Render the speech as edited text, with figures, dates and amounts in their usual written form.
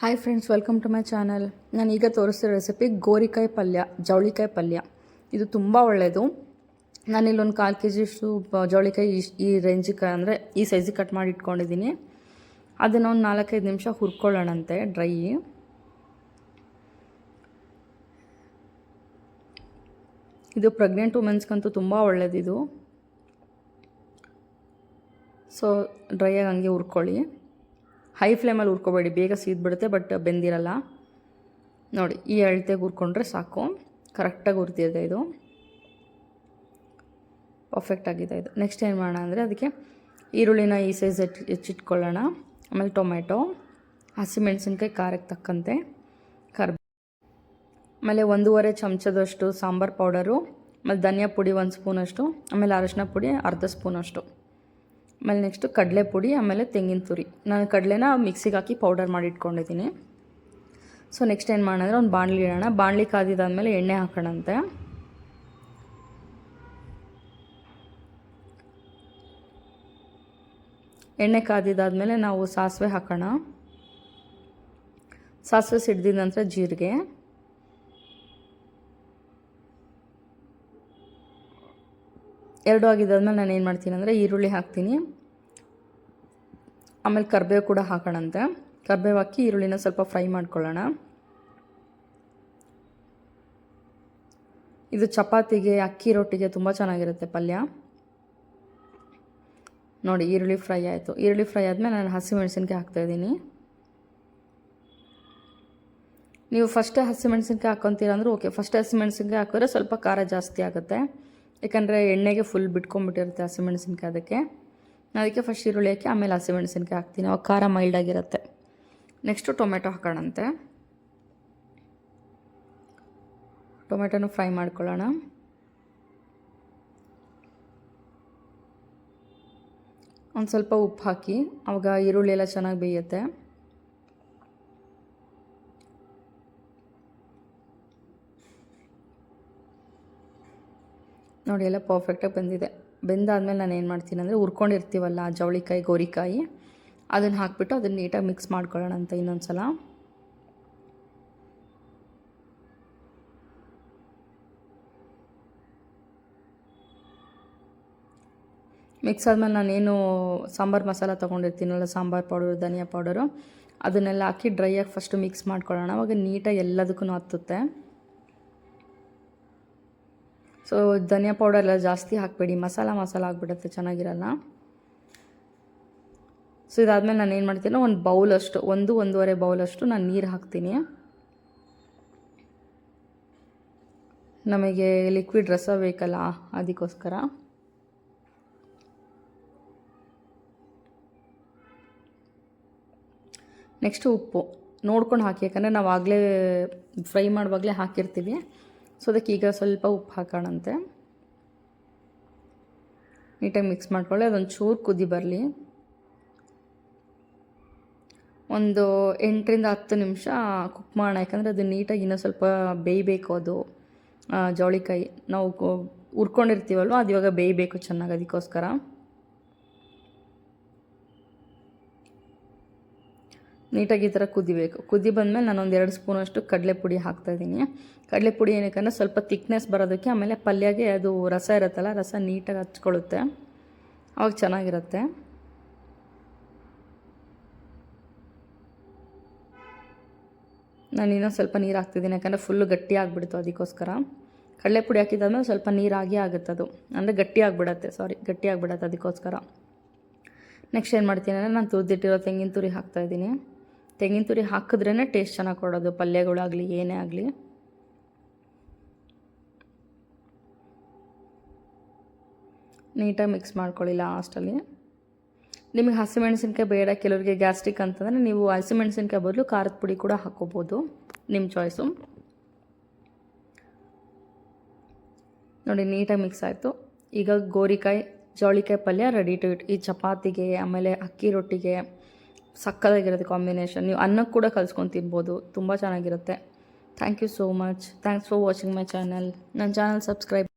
Hi friends, welcome to my channel. ನಾನು ಈಗ ತೋರಿಸ್ತಿರೋ recipe ಗೋರಿಕಾಯಿ ಪಲ್ಯ, ಜವಳಿಕಾಯಿ ಪಲ್ಯ. ಇದು ತುಂಬ ಒಳ್ಳೆಯದು. ನಾನಿಲ್ಲೊಂದು 1/4 kg ಜವಳಿಕಾಯಿ ಈ ರೇಂಜಿಗೆ ಅಂದರೆ ಈ ಸೈಜಿಗೆ ಕಟ್ ಮಾಡಿ ಇಟ್ಕೊಂಡಿದ್ದೀನಿ. ಅದನ್ನು ಒಂದು 4-5 ನಿಮಿಷ ಹುರ್ಕೊಳ್ಳೋಣಂತೆ ಡ್ರೈ. ಇದು ಪ್ರೆಗ್ನೆಂಟ್ ವುಮೆನ್ಸ್ಗಂತೂ ತುಂಬ ಒಳ್ಳೆಯದಿದು. ಸೊ ಡ್ರೈಯಾಗಿ ಹಂಗೆ ಹುರ್ಕೊಳ್ಳಿ. ಹೈ ಫ್ಲೇಮಲ್ಲಿ ಹುರ್ಕೋಬೇಡಿ, ಬೇಗ ಸೀದ್ಬಿಡುತ್ತೆ, ಬಟ್ ಬೆಂದಿರಲ್ಲ. ನೋಡಿ, ಈ ಅಳತೆಗೆ ಹುರ್ಕೊಂಡ್ರೆ ಸಾಕು. ಕರೆಕ್ಟಾಗಿ ಹುರಿದಿದೆ, ಇದು ಪರ್ಫೆಕ್ಟಾಗಿದೆ. ಇದು ನೆಕ್ಸ್ಟ್ ಏನು ಮಾಡೋಣ ಅಂದರೆ ಅದಕ್ಕೆ ಈರುಳ್ಳಿನ ಈ ಸೈಜ್ ಹೆಚ್ಚಿಟ್ಕೊಳ್ಳೋಣ. ಆಮೇಲೆ ಟೊಮೆಟೊ, ಹಸಿಮೆಣಸಿನ್ಕಾಯಿ ಖಾರಕ್ಕೆ ತಕ್ಕಂತೆ, ಆಮೇಲೆ 1.5 ಚಮಚದಷ್ಟು ಸಾಂಬಾರು ಪೌಡರು, ಆಮೇಲೆ ಧನಿಯಾ ಪುಡಿ 1 ಸ್ಪೂನಷ್ಟು, ಆಮೇಲೆ ಅರಶಿನ ಪುಡಿ ಅರ್ಧ ಸ್ಪೂನಷ್ಟು, ಆಮೇಲೆ ನೆಕ್ಸ್ಟು ಕಡಲೆ ಪುಡಿ, ಆಮೇಲೆ ತೆಂಗಿನ ತುರಿ. ನಾನು ಕಡಲೆನ ಮಿಕ್ಸಿಗೆ ಹಾಕಿ ಪೌಡರ್ ಮಾಡಿ ಇಟ್ಕೊಂಡಿದ್ದೀನಿ. ಸೊ ನೆಕ್ಸ್ಟ್ ಏನು ಮಾಡೋಣ, ಒಂದು ಬಾಣಲಿ ಇಡೋಣ. ಬಾಣಲಿ ಕಾದಿದ್ದಾದಮೇಲೆ ಎಣ್ಣೆ ಹಾಕೋಣಂತೆ. ಎಣ್ಣೆ ಕಾದಿದ್ದಾದಮೇಲೆ ನಾವು ಸಾಸಿವೆ ಹಾಕೋಣ. ಸಾಸಿವೆ ಸಿಡ್ದಿದ ನಂತರ ಜೀರಿಗೆ, ಎರಡು ಆಗಿದ್ದಾದ್ಮೇಲೆ ನಾನು ಏನು ಮಾಡ್ತೀನಿ ಅಂದರೆ ಈರುಳ್ಳಿ ಹಾಕ್ತೀನಿ. ಆಮೇಲೆ ಕರಿಬೇವು ಕೂಡ ಹಾಕೋಣಂತೆ. ಕರಿಬೇವು ಹಾಕಿ ಈರುಳ್ಳಿನ ಸ್ವಲ್ಪ ಫ್ರೈ ಮಾಡ್ಕೊಳ್ಳೋಣ. ಇದು ಚಪಾತಿಗೆ, ಅಕ್ಕಿ ರೊಟ್ಟಿಗೆ ತುಂಬ ಚೆನ್ನಾಗಿರುತ್ತೆ ಪಲ್ಯ. ನೋಡಿ, ಈರುಳ್ಳಿ ಫ್ರೈ ಆಯಿತು. ಈರುಳ್ಳಿ ಫ್ರೈ ಆದಮೇಲೆ ನಾನು ಹಸಿಮೆಣಸಿನ್ಕಾಯಿ ಹಾಕ್ತಾಯಿದ್ದೀನಿ. ನೀವು ಫಸ್ಟೇ ಹಸಿಮೆಣಸಿನ್ಕಾಯಿ ಹಾಕ್ಕೊತೀರ ಅಂದರೆ ಓಕೆ. ಫಸ್ಟ್ ಹಸಿಮೆಣಸಿನ್ಕಾಯಿ ಹಾಕಿದ್ರೆ ಸ್ವಲ್ಪ ಖಾರ ಜಾಸ್ತಿ ಆಗುತ್ತೆ, ಯಾಕಂದರೆ ಎಣ್ಣೆಗೆ ಫುಲ್ ಬಿಟ್ಕೊಂಡ್ಬಿಟ್ಟಿರುತ್ತೆ ಹಸಿಮೆಣಸಿನ್ಕಾಯಿ. ಅದಕ್ಕೆ ಫಸ್ಟ್ ಈರುಳ್ಳಿ ಹಾಕಿ ಆಮೇಲೆ ಹಸಿಮೆಣಸಿನ್ಕಾಯಿ ಹಾಕ್ತೀನಿ, ಅವಾಗ ಖಾರ ಮೈಲ್ಡಾಗಿರುತ್ತೆ. ನೆಕ್ಸ್ಟು ಟೊಮೆಟೊ ಹಾಕೋಣಂತೆ. ಟೊಮೆಟೊನು ಫ್ರೈ ಮಾಡ್ಕೊಳ್ಳೋಣ. ಒಂದು ಸ್ವಲ್ಪ ಉಪ್ಪು ಹಾಕಿ, ಆವಾಗ ಈರುಳ್ಳಿ ಎಲ್ಲ ಚೆನ್ನಾಗಿ ಬೇಯುತ್ತೆ. ನೋಡಿ, ಎಲ್ಲ ಪರ್ಫೆಕ್ಟಾಗಿ ಬಂದಿದೆ. ಬೆಂದಾದ್ಮೇಲೆ ನಾನು ಏನು ಮಾಡ್ತೀನಿ ಅಂದರೆ ಹುರ್ಕೊಂಡಿರ್ತೀವಲ್ಲ ಜವಳಿಕಾಯಿ, ಗೋರಿಕಾಯಿ, ಅದನ್ನು ಹಾಕಿಬಿಟ್ಟು ಅದನ್ನು ನೀಟಾಗಿ ಮಿಕ್ಸ್ ಮಾಡ್ಕೊಳ್ಳೋಣ ಅಂತ ಇನ್ನೊಂದು ಸಲ. ಮಿಕ್ಸ್ ಆದಮೇಲೆ ನಾನೇನು ಸಾಂಬಾರು ಮಸಾಲ ತೊಗೊಂಡಿರ್ತೀನಲ್ಲ, ಸಾಂಬಾರು ಪೌಡರು, ಧನಿಯಾ ಪೌಡರು, ಅದನ್ನೆಲ್ಲ ಹಾಕಿ ಡ್ರೈಯಾಗಿ ಫಸ್ಟು ಮಿಕ್ಸ್ ಮಾಡ್ಕೊಳ್ಳೋಣ. ಅವಾಗ ನೀಟಾಗಿ ಎಲ್ಲದಕ್ಕೂ ಹತ್ತುತ್ತೆ. ಸೊ ಧನಿಯಾ ಪೌಡರ್ ಎಲ್ಲ ಜಾಸ್ತಿ ಹಾಕಬೇಡಿ, ಮಸಾಲ ಆಗಿಬಿಡುತ್ತೆ, ಚೆನ್ನಾಗಿರಲ್ಲ. ಸೊ ಇದಾದಮೇಲೆ ನಾನು ಏನು ಮಾಡ್ತೀನಿ, ಒಂದು ಬೌಲಷ್ಟು, 1-1.5 ಬೌಲಷ್ಟು ನಾನು ನೀರು ಹಾಕ್ತೀನಿ. ನಮಗೆ ಲಿಕ್ವಿಡ್ ರಸ ಬೇಕಲ್ಲ, ಅದಕ್ಕೋಸ್ಕರ. ನೆಕ್ಸ್ಟು ಉಪ್ಪು ನೋಡ್ಕೊಂಡು ಹಾಕಿ, ಯಾಕಂದರೆ ನಾವು ಆಗಲೇ ಫ್ರೈ ಮಾಡುವಾಗಲೇ ಹಾಕಿರ್ತೀವಿ. ಸೊ ಅದಕ್ಕೆ ಈಗ ಸ್ವಲ್ಪ ಉಪ್ಪು ಹಾಕೋಣಂತೆ. ನೀಟಾಗಿ ಮಿಕ್ಸ್ ಮಾಡ್ಕೊಳ್ಳಿ. ಅದೊಂದು ಚೂರು ಕುದಿ ಬರಲಿ. ಒಂದು 8-10 ನಿಮಿಷ ಕುಕ್ ಮಾಡೋಣ, ಯಾಕಂದರೆ ಅದು ನೀಟಾಗಿ ಇನ್ನೂ ಸ್ವಲ್ಪ ಬೇಯಬೇಕು. ಅದು ಜವಳಿಕಾಯಿ ನಾವು ಹುರ್ಕೊಂಡಿರ್ತೀವಲ್ವ, ಅದು ಇವಾಗ ಬೇಯಬೇಕು ಚೆನ್ನಾಗಿ, ಅದಕ್ಕೋಸ್ಕರ. ನೀಟಾಗಿ ಈ ಥರ ಕುದಿಬೇಕು. ಕುದಿ ಬಂದಮೇಲೆ ನಾನು 2 ಸ್ಪೂನಷ್ಟು ಕಡಲೆ ಪುಡಿ ಹಾಕ್ತಾಯಿದ್ದೀನಿ. ಕಡಲೆ ಪುಡಿ ಏನಕ್ಕಂದರೆ ಸ್ವಲ್ಪ ತಿಕ್ನೆಸ್ ಬರೋದಕ್ಕೆ, ಆಮೇಲೆ ಪಲ್ಯಗೆ ಅದು ರಸ ಇರುತ್ತಲ್ಲ, ರಸ ನೀಟಾಗಿ ಹಚ್ಕೊಳ್ಳುತ್ತೆ, ಅವಾಗ ಚೆನ್ನಾಗಿರುತ್ತೆ. ನಾನು ಇನ್ನೂ ಸ್ವಲ್ಪ ನೀರು ಹಾಕ್ತಿದ್ದೀನಿ, ಯಾಕಂದರೆ ಫುಲ್ಲು ಗಟ್ಟಿ ಆಗಿಬಿಡ್ತು, ಅದಕ್ಕೋಸ್ಕರ. ಕಡಲೆ ಪುಡಿ ಹಾಕಿದ್ದಾದ್ಮೇಲೆ ಸ್ವಲ್ಪ ನೀರಾಗಿ ಆಗುತ್ತೆ, ಅದು ಅಂದರೆ ಗಟ್ಟಿ ಆಗಿಬಿಡತ್ತೆ, ಅದಕ್ಕೋಸ್ಕರ. ನೆಕ್ಸ್ಟ್ ಏನು ಮಾಡ್ತೀನಿ ಅಂದರೆ ನಾನು ತುರಿದಿಟ್ಟಿರೋ ತೆಂಗಿನ ತುರಿ ಹಾಕ್ತಾಯಿದ್ದೀನಿ. ತೆಂಗಿನ ತುರಿ ಹಾಕಿದ್ರೇ ಟೇಸ್ಟ್ ಚೆನ್ನಾಗಿ ಕೊಡೋದು, ಪಲ್ಯಗಳಾಗಲಿ ಏನೇ ಆಗಲಿ. ನೀಟಾಗಿ ಮಿಕ್ಸ್ ಮಾಡ್ಕೊಳ್ಳಿ ಲಾಸ್ಟಲ್ಲಿ. ನಿಮಗೆ ಹಸಿಮೆಣಸಿನ್ಕಾಯಿ ಬೇಡ, ಕೆಲವರಿಗೆ ಗ್ಯಾಸ್ಟ್ರಿಕ್ ಅಂತಂದರೆ ನೀವು ಹಸಿಮೆಣಸಿನ್ಕಾಯಿ ಬದಲು ಖಾರದ ಪುಡಿ ಕೂಡ ಹಾಕ್ಕೋಬೋದು, ನಿಮ್ಮ ಚಾಯ್ಸು. ನೋಡಿ, ನೀಟಾಗಿ ಮಿಕ್ಸ್ ಆಯಿತು. ಈಗ ಗೋರಿಕಾಯಿ ಜವಳಿಕಾಯಿ ಪಲ್ಯ ರೆಡಿ ಟು ಇಟ್. ಈ ಚಪಾತಿಗೆ, ಆಮೇಲೆ ಅಕ್ಕಿ ರೊಟ್ಟಿಗೆ ಸಕ್ಕತ್ತಾಗಿರುತ್ತೆ ಕಾಂಬಿನೇಷನ್. ನೀವು ಅನ್ನಕ್ಕೆ ಕೂಡ ಕಲ್ಸ್ಕೊಂಡು ತಿನ್ಬೋದು, ತುಂಬ ಚೆನ್ನಾಗಿರುತ್ತೆ. Thank you so much. Thanks for watching my channel. ನನ್ನ ಚಾನಲ್ ಸಬ್ಸ್ಕ್ರೈಬ್